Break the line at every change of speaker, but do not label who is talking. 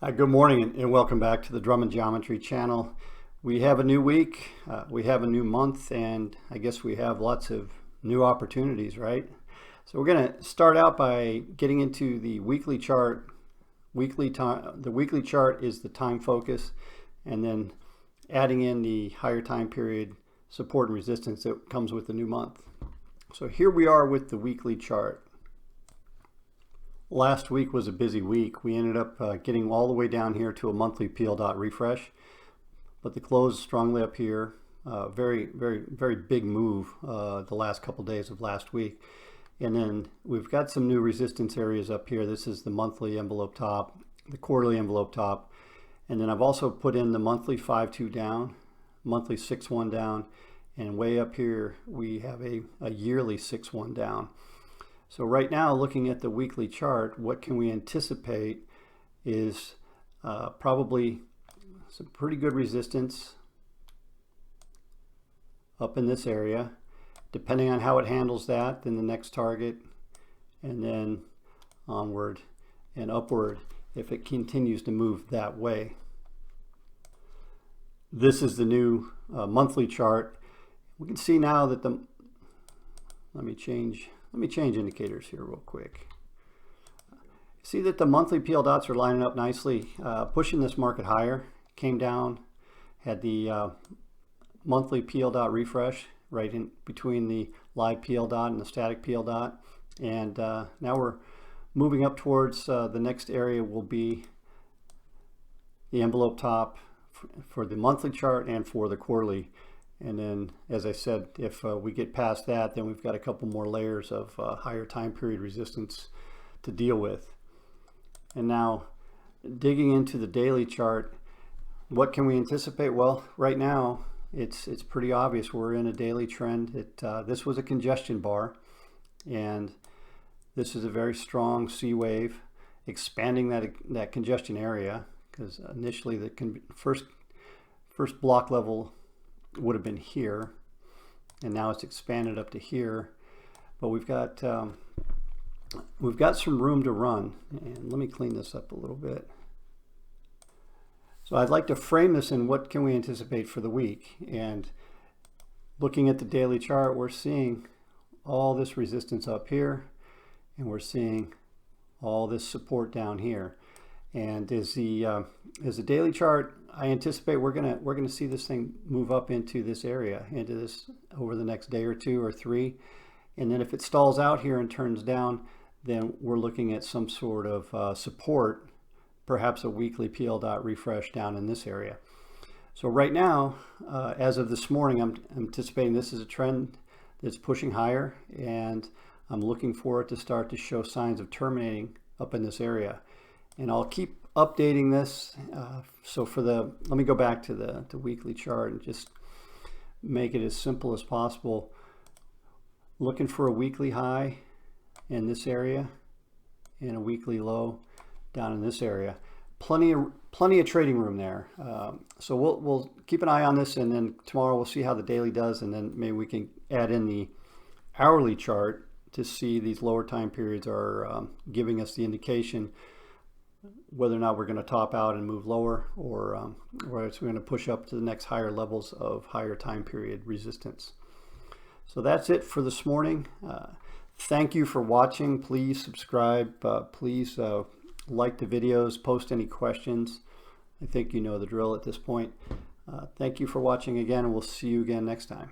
Good morning and welcome back to the Drummond Geometry channel. We have a new week, we have a new month, and I guess we have lots of new opportunities, right? So we're going to start out by getting into the weekly chart. The weekly chart is the time focus, and then adding in the higher time period support and resistance that comes with the new month. So here we are with the weekly chart. Last week was a busy week. We ended up getting all the way down here to a monthly PL dot refresh, but the close strongly up here. Very big move the last couple days of last week. And then we've got some new resistance areas up here. This is the monthly envelope top, the quarterly envelope top, and then I've also put in the monthly 5-2 down, monthly 6-1 down, and way up here we have a yearly 6-1 down. So right now, looking at the weekly chart, what can we anticipate is probably some pretty good resistance up in this area. Depending on how it handles that, then the next target, and then onward and upward if it continues to move that way. This is the new monthly chart. We can see now that let me change indicators here real quick. See that the monthly PL dots are lining up nicely, pushing this market higher. Came down, had the monthly PL dot refresh right in between the live PL dot and the static PL dot, and now we're moving up towards the next area will be the envelope top for the monthly chart and for the quarterly. And then, as I said, if we get past that, then we've got a couple more layers of higher time period resistance to deal with. And now, digging into the daily chart, what can we anticipate? Well, right now, it's pretty obvious we're in a daily trend. This was a congestion bar, and this is a very strong C wave, expanding that congestion area, because initially the first block level would have been here, and now it's expanded up to here, but we've got some room to run. And let me clean this up a little bit. So I'd like to frame this in what can we anticipate for the week, and looking at the daily chart, we're seeing all this resistance up here, and we're seeing all this support down here. And as the daily chart, I anticipate we're gonna see this thing move up into this area, into this over the next day or two or three, and then if it stalls out here and turns down, then we're looking at some sort of support, perhaps a weekly PL dot refresh down in this area. So right now, as of this morning, I'm anticipating this is a trend that's pushing higher, and I'm looking for it to start to show signs of terminating up in this area. And I'll keep updating this. So let me go back to the weekly chart and just make it as simple as possible. Looking for a weekly high in this area and a weekly low down in this area. Plenty of trading room there. So we'll keep an eye on this, and then tomorrow we'll see how the daily does, and then maybe we can add in the hourly chart to see these lower time periods are giving us the indication whether or not we're going to top out and move lower, or we're going to push up to the next higher levels of higher time period resistance. So that's it for this morning. Thank you for watching. Please subscribe. Please like the videos. Post any questions. I think you know the drill at this point. Thank you for watching again, and we'll see you again next time.